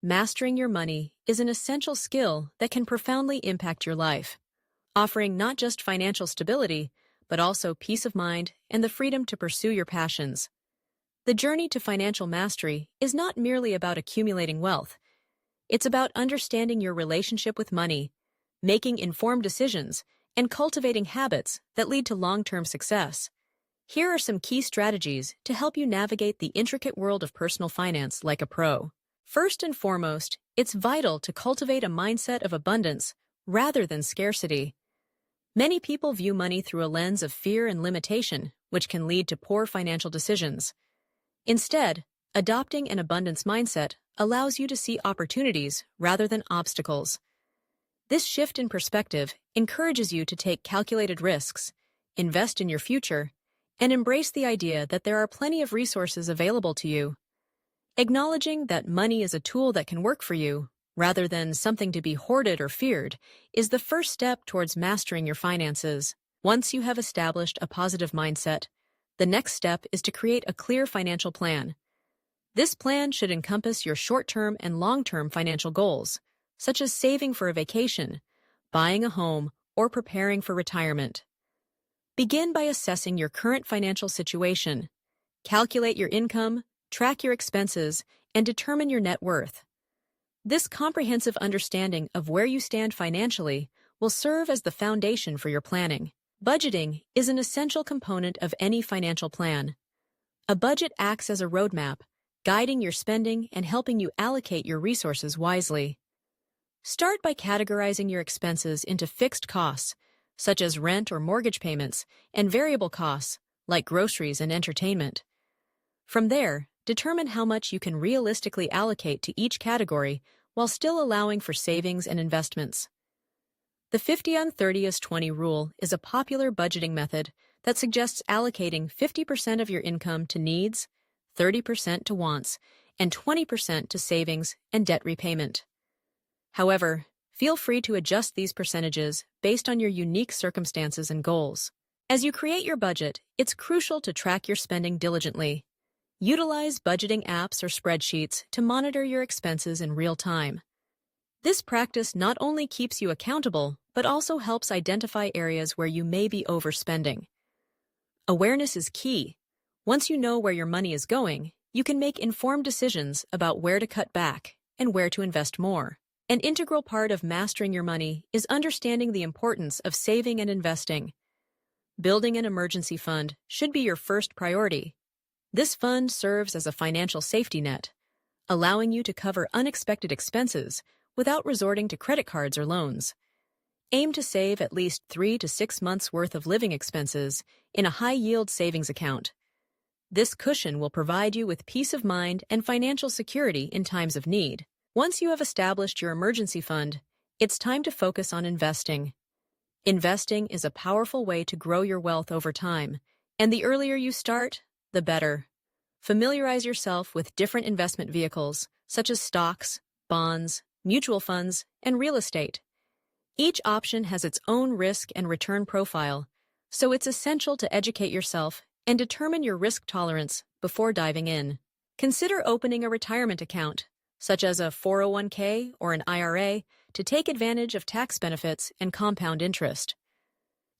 mastering your money is an essential skill that can profoundly impact your life, offering not just financial stability, but also peace of mind and the freedom to pursue your passions. The journey to financial mastery is not merely about accumulating wealth. It's about understanding your relationship with money, making informed decisions, and cultivating habits that lead to long-term success. Here are some key strategies to help you navigate the intricate world of personal finance like a pro. First and foremost, it's vital to cultivate a mindset of abundance rather than scarcity. Many people view money through a lens of fear and limitation, which can lead to poor financial decisions. Instead, adopting an abundance mindset allows you to see opportunities rather than obstacles. This shift in perspective encourages you to take calculated risks, invest in your future, and embrace the idea that there are plenty of resources available to you. Acknowledging that money is a tool that can work for you, rather than something to be hoarded or feared, is the first step towards mastering your finances. Once you have established a positive mindset, the next step is to create a clear financial plan. This plan should encompass your short-term and long-term financial goals, such as saving for a vacation, buying a home, or preparing for retirement. Begin by assessing your current financial situation. Calculate your income, track your expenses, and determine your net worth. This comprehensive understanding of where you stand financially will serve as the foundation for your planning. Budgeting is an essential component of any financial plan. A budget acts as a roadmap, guiding your spending and helping you allocate your resources wisely. Start by categorizing your expenses into fixed costs, such as rent or mortgage payments, and variable costs, like groceries and entertainment. From there, determine how much you can realistically allocate to each category while still allowing for savings and investments. The 50-on-30-20 rule is a popular budgeting method that suggests allocating 50% of your income to needs, 30% to wants, and 20% to savings and debt repayment. However, feel free to adjust these percentages based on your unique circumstances and goals. As you create your budget, it's crucial to track your spending diligently. Utilize budgeting apps or spreadsheets to monitor your expenses in real time. This practice not only keeps you accountable, but also helps identify areas where you may be overspending. Awareness is key. Once you know where your money is going, you can make informed decisions about where to cut back and where to invest more. An integral part of mastering your money is understanding the importance of saving and investing. Building an emergency fund should be your first priority. This fund serves as a financial safety net, allowing you to cover unexpected expenses without resorting to credit cards or loans. Aim to save at least 3 to 6 months' worth of living expenses in a high-yield savings account. This cushion will provide you with peace of mind and financial security in times of need. Once you have established your emergency fund, it's time to focus on investing. Investing is a powerful way to grow your wealth over time, and the earlier you start, the better. Familiarize yourself with different investment vehicles, such as stocks, bonds, mutual funds, and real estate. Each option has its own risk and return profile, so it's essential to educate yourself and determine your risk tolerance before diving in. Consider opening a retirement account, such as a 401k or an IRA, to take advantage of tax benefits and compound interest.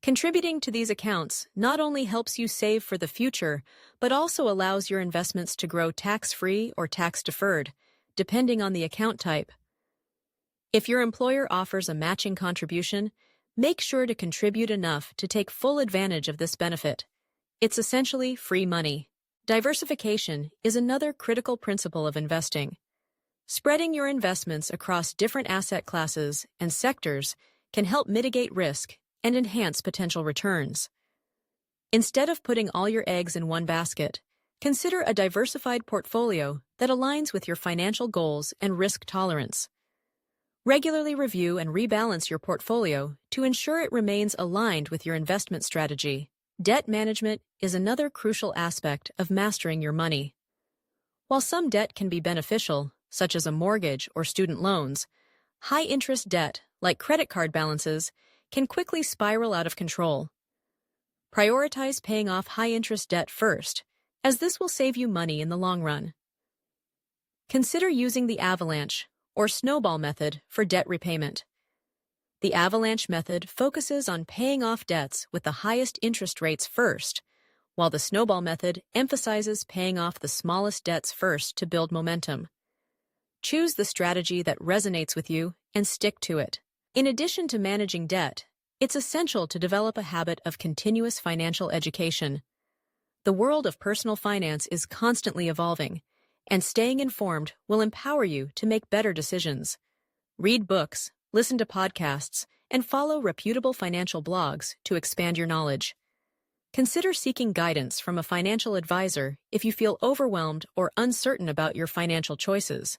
Contributing to these accounts not only helps you save for the future, but also allows your investments to grow tax-free or tax-deferred, depending on the account type. If your employer offers a matching contribution, make sure to contribute enough to take full advantage of this benefit. It's essentially free money. Diversification is another critical principle of investing. Spreading your investments across different asset classes and sectors can help mitigate risk and enhance potential returns. Instead of putting all your eggs in one basket, consider a diversified portfolio that aligns with your financial goals and risk tolerance. Regularly review and rebalance your portfolio to ensure it remains aligned with your investment strategy. Debt management is another crucial aspect of mastering your money. While some debt can be beneficial, such as a mortgage or student loans, high-interest debt, like credit card balances, can quickly spiral out of control. Prioritize paying off high-interest debt first, as this will save you money in the long run. Consider using the avalanche or snowball method for debt repayment. The avalanche method focuses on paying off debts with the highest interest rates first, while the snowball method emphasizes paying off the smallest debts first to build momentum. Choose the strategy that resonates with you and stick to it. In addition to managing debt, it's essential to develop a habit of continuous financial education. The world of personal finance is constantly evolving, and staying informed will empower you to make better decisions. Read books, listen to podcasts, and follow reputable financial blogs to expand your knowledge. Consider seeking guidance from a financial advisor if you feel overwhelmed or uncertain about your financial choices.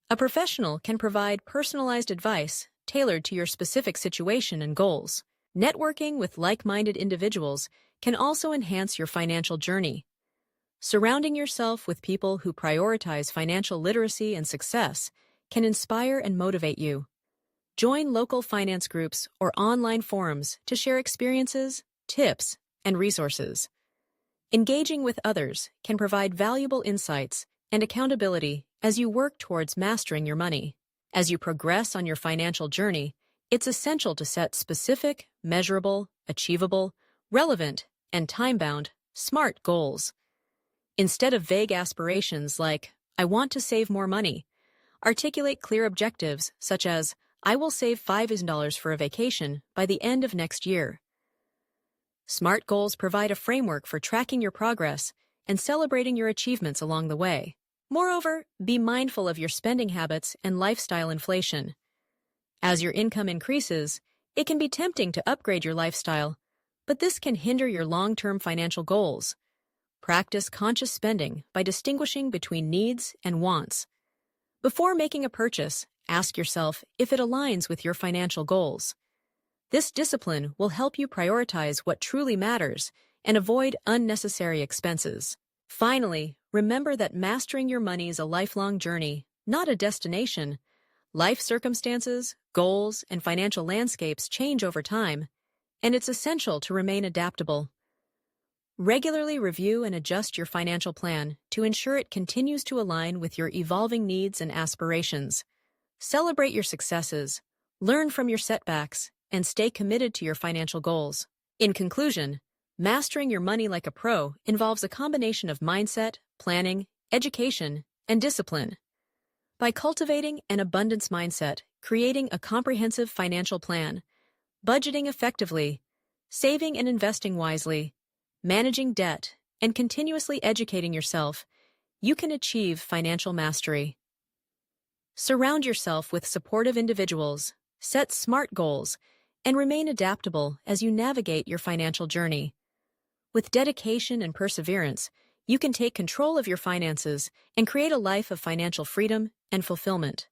A professional can provide personalized advice tailored to your specific situation and goals. Networking with like-minded individuals can also enhance your financial journey. Surrounding yourself with people who prioritize financial literacy and success can inspire and motivate you. Join local finance groups or online forums to share experiences, tips, and resources. Engaging with others can provide valuable insights and accountability as you work towards mastering your money. As you progress on your financial journey, it's essential to set specific, measurable, achievable, relevant, and time-bound, SMART goals. Instead of vague aspirations like, "I want to save more money," articulate clear objectives such as, "I will save $5,000 for a vacation by the end of next year." SMART goals provide a framework for tracking your progress and celebrating your achievements along the way. Moreover, be mindful of your spending habits and lifestyle inflation. As your income increases, it can be tempting to upgrade your lifestyle, but this can hinder your long-term financial goals. Practice conscious spending by distinguishing between needs and wants. Before making a purchase, ask yourself if it aligns with your financial goals. This discipline will help you prioritize what truly matters and avoid unnecessary expenses. Finally, remember that mastering your money is a lifelong journey, not a destination. Life circumstances, goals, and financial landscapes change over time, and it's essential to remain adaptable. Regularly review and adjust your financial plan to ensure it continues to align with your evolving needs and aspirations. Celebrate your successes, learn from your setbacks, and stay committed to your financial goals. In conclusion, mastering your money like a pro involves a combination of mindset, planning, education, and discipline. By cultivating an abundance mindset, creating a comprehensive financial plan, budgeting effectively, saving and investing wisely, managing debt, and continuously educating yourself, you can achieve financial mastery. Surround yourself with supportive individuals, set SMART goals, and remain adaptable as you navigate your financial journey. With dedication and perseverance, you can take control of your finances and create a life of financial freedom and fulfillment.